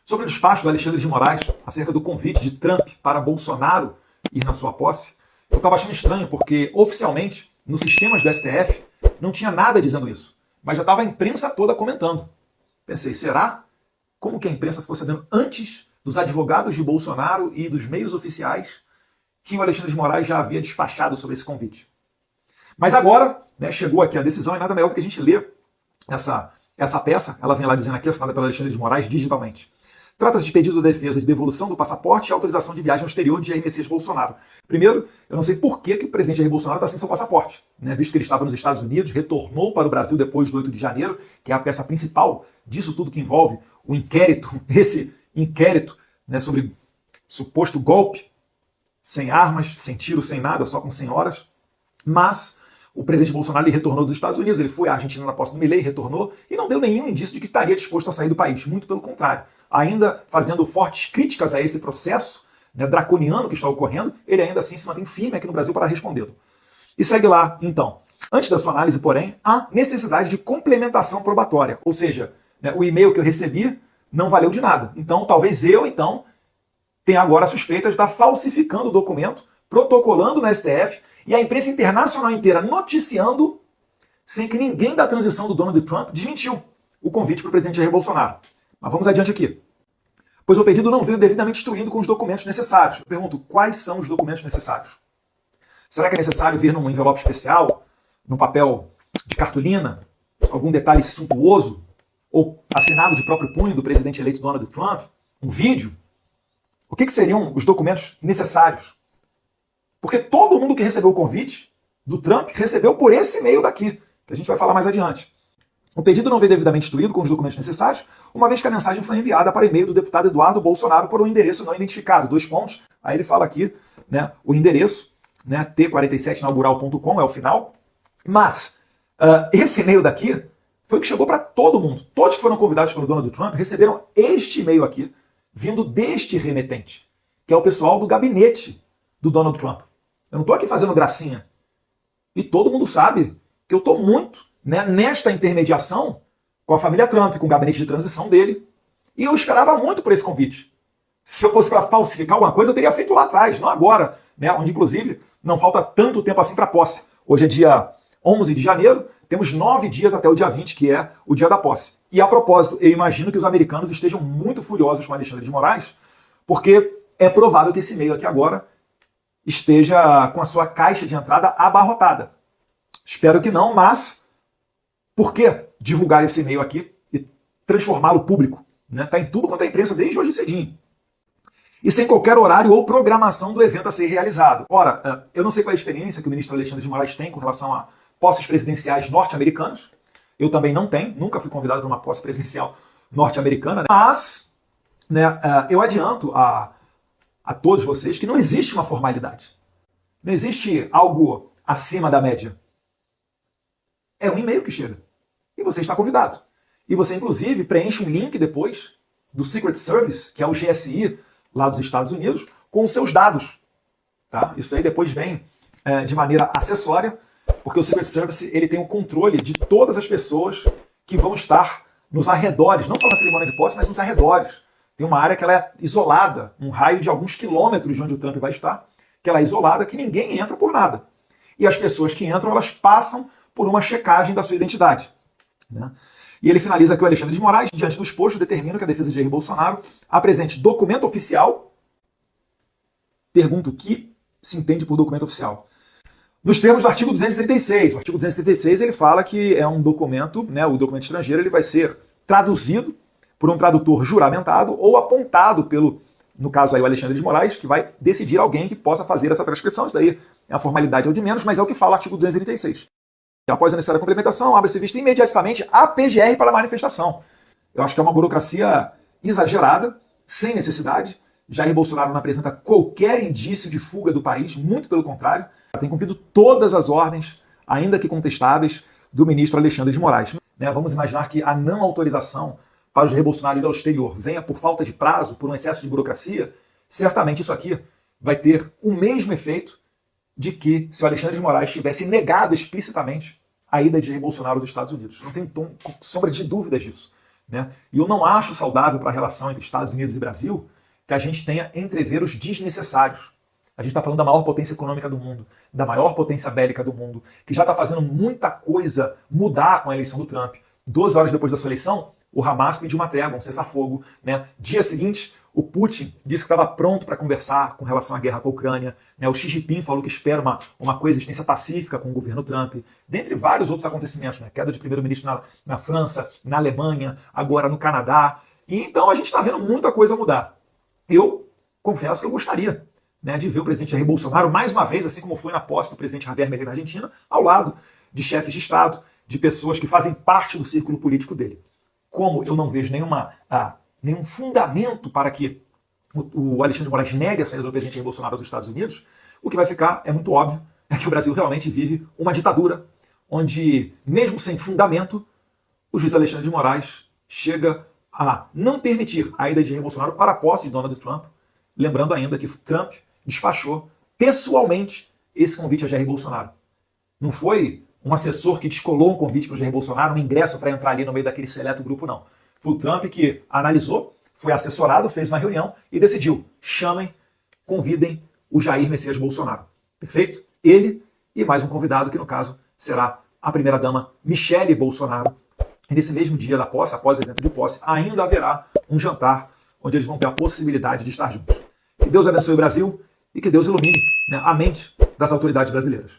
Sobre o despacho do Alexandre de Moraes acerca do convite de Trump para Bolsonaro ir na sua posse, eu estava achando estranho, porque oficialmente, nos sistemas do STF, não tinha nada dizendo isso, mas já estava a imprensa toda comentando. Pensei, será? Como que a imprensa ficou sabendo antes dos advogados de Bolsonaro e dos meios oficiais que o Alexandre de Moraes já havia despachado sobre esse convite? Mas agora, né, chegou aqui a decisão, e nada melhor do que a gente ler essa peça, ela vem lá dizendo aqui, assinada pelo Alexandre de Moraes digitalmente. Trata-se de pedido da defesa de devolução do passaporte e autorização de viagem ao exterior de Jair Messias Bolsonaro. Primeiro, eu não sei por que o presidente Jair Bolsonaro está sem seu passaporte, né? Visto que ele estava nos Estados Unidos, retornou para o Brasil depois do 8 de janeiro, que é a peça principal disso tudo que envolve o inquérito, esse inquérito, né, sobre suposto golpe, sem armas, sem tiro, sem nada, só com senhoras. Mas o presidente Bolsonaro ele retornou dos Estados Unidos, ele foi à Argentina na posse do Milei, retornou e não deu nenhum indício de que estaria disposto a sair do país. Muito pelo contrário. Ainda fazendo fortes críticas a esse processo, né, draconiano que está ocorrendo, ele ainda assim se mantém firme aqui no Brasil para respondê-lo. E segue lá, então. Antes da sua análise, porém, há necessidade de complementação probatória. Ou seja, né, o e-mail que eu recebi não valeu de nada. Então, talvez eu, tenha agora a suspeita de estar falsificando o documento, protocolando na STF, e a imprensa internacional inteira noticiando, sem que ninguém da transição do Donald Trump desmentiu o convite para o presidente Jair Bolsonaro. Mas vamos adiante aqui. Pois o pedido não veio devidamente instruído com os documentos necessários. Eu pergunto, quais são os documentos necessários? Será que é necessário vir num envelope especial, num papel de cartolina, algum detalhe suntuoso, ou assinado de próprio punho do presidente eleito Donald Trump? Um vídeo? O que seriam os documentos necessários? Porque todo mundo que recebeu o convite do Trump recebeu por esse e-mail daqui, que a gente vai falar mais adiante. O pedido não veio devidamente instruído com os documentos necessários, uma vez que a mensagem foi enviada para e-mail do deputado Eduardo Bolsonaro por um endereço não identificado. 2 pontos. Aí ele fala aqui, né, o endereço, né, t47inaugural.com é o final. Mas esse e-mail daqui foi o que chegou para todo mundo. Todos que foram convidados pelo Donald Trump receberam este e-mail aqui, vindo deste remetente, que é o pessoal do gabinete do Donald Trump. Eu não estou aqui fazendo gracinha. E todo mundo sabe que eu estou muito, né, nesta intermediação com a família Trump, com o gabinete de transição dele. E eu esperava muito por esse convite. Se eu fosse para falsificar alguma coisa, eu teria feito lá atrás, não agora, né, onde inclusive não falta tanto tempo assim para a posse. Hoje é dia 11 de janeiro, temos 9 dias até o dia 20, que é o dia da posse. E a propósito, eu imagino que os americanos estejam muito furiosos com Alexandre de Moraes, porque é provável que esse e-mail aqui agora esteja com a sua caixa de entrada abarrotada. Espero que não, mas por que divulgar esse e-mail aqui e transformá-lo público? Está em tudo quanto é imprensa desde hoje cedinho. E sem qualquer horário ou programação do evento a ser realizado. Ora, eu não sei qual é a experiência que o ministro Alexandre de Moraes tem com relação a posses presidenciais norte-americanas. Eu também não tenho, nunca fui convidado para uma posse presidencial norte-americana, né? Mas eu adianto a todos vocês que não existe uma formalidade. Não existe algo acima da média. É um e-mail que chega. E você está convidado. E você, inclusive, preenche um link depois do Secret Service, que é o GSI lá dos Estados Unidos, com os seus dados. Tá? Isso aí depois vem de maneira acessória, porque o Secret Service ele tem o controle de todas as pessoas que vão estar nos arredores, não só na cerimônia de posse, mas nos arredores. Tem uma área que ela é isolada, um raio de alguns quilômetros de onde o Trump vai estar, que ela é isolada, que ninguém entra por nada. E as pessoas que entram, elas passam por uma checagem da sua identidade. Né? E ele finaliza aqui o Alexandre de Moraes, diante do exposto, determina que a defesa de Jair Bolsonaro apresente documento oficial. Pergunto o que se entende por documento oficial. Nos termos do artigo 236. O artigo 236 ele fala que é um documento, né, o documento estrangeiro ele vai ser traduzido por um tradutor juramentado ou apontado pelo, no caso aí o Alexandre de Moraes, que vai decidir alguém que possa fazer essa transcrição. Isso daí é a formalidade ao de menos, mas é o que fala o artigo 236. Após a necessária complementação, abre-se vista imediatamente a PGR para a manifestação. Eu acho que é uma burocracia exagerada, sem necessidade. Jair Bolsonaro não apresenta qualquer indício de fuga do país, muito pelo contrário. Tem cumprido todas as ordens, ainda que contestáveis, do ministro Alexandre de Moraes. Vamos imaginar que a não autorização para o Jair Bolsonaro ir ao exterior venha por falta de prazo, por um excesso de burocracia, certamente isso aqui vai ter o mesmo efeito de que se o Alexandre de Moraes tivesse negado explicitamente a ida de Jair Bolsonaro aos Estados Unidos. Não tem sombra de dúvida disso. né? E eu não acho saudável para a relação entre Estados Unidos e Brasil que a gente tenha entreveros desnecessários. A gente está falando da maior potência econômica do mundo, da maior potência bélica do mundo, que já está fazendo muita coisa mudar com a eleição do Trump. 12 horas depois da sua eleição, o Hamas pediu uma trégua, um cessar-fogo, né? Dia seguinte, o Putin disse que estava pronto para conversar com relação à guerra com a Ucrânia. Né? O Xi Jinping falou que espera uma coexistência pacífica com o governo Trump. Dentre vários outros acontecimentos, né? Queda de primeiro-ministro na França, na Alemanha, agora no Canadá. E então a gente está vendo muita coisa mudar. Eu confesso que eu gostaria, né, de ver o presidente Jair Bolsonaro mais uma vez, assim como foi na posse do presidente Javier Milei na Argentina, ao lado de chefes de Estado, de pessoas que fazem parte do círculo político dele. Como eu não vejo nenhum fundamento para que o Alexandre de Moraes negue a saída do presidente Jair Bolsonaro aos Estados Unidos, o que vai ficar, é muito óbvio, é que o Brasil realmente vive uma ditadura, onde, mesmo sem fundamento, o juiz Alexandre de Moraes chega a não permitir a ida de Jair Bolsonaro para a posse de Donald Trump, lembrando ainda que Trump despachou pessoalmente esse convite a Jair Bolsonaro. Não foi um assessor que descolou um convite para o Jair Bolsonaro, um ingresso para entrar ali no meio daquele seleto grupo, não. Foi o Trump que analisou, foi assessorado, fez uma reunião e decidiu: chamem, convidem o Jair Messias Bolsonaro. Perfeito? Ele e mais um convidado, que no caso será a primeira-dama Michele Bolsonaro. E nesse mesmo dia da posse, após o evento de posse, ainda haverá um jantar onde eles vão ter a possibilidade de estar juntos. Que Deus abençoe o Brasil e que Deus ilumine, né, a mente das autoridades brasileiras.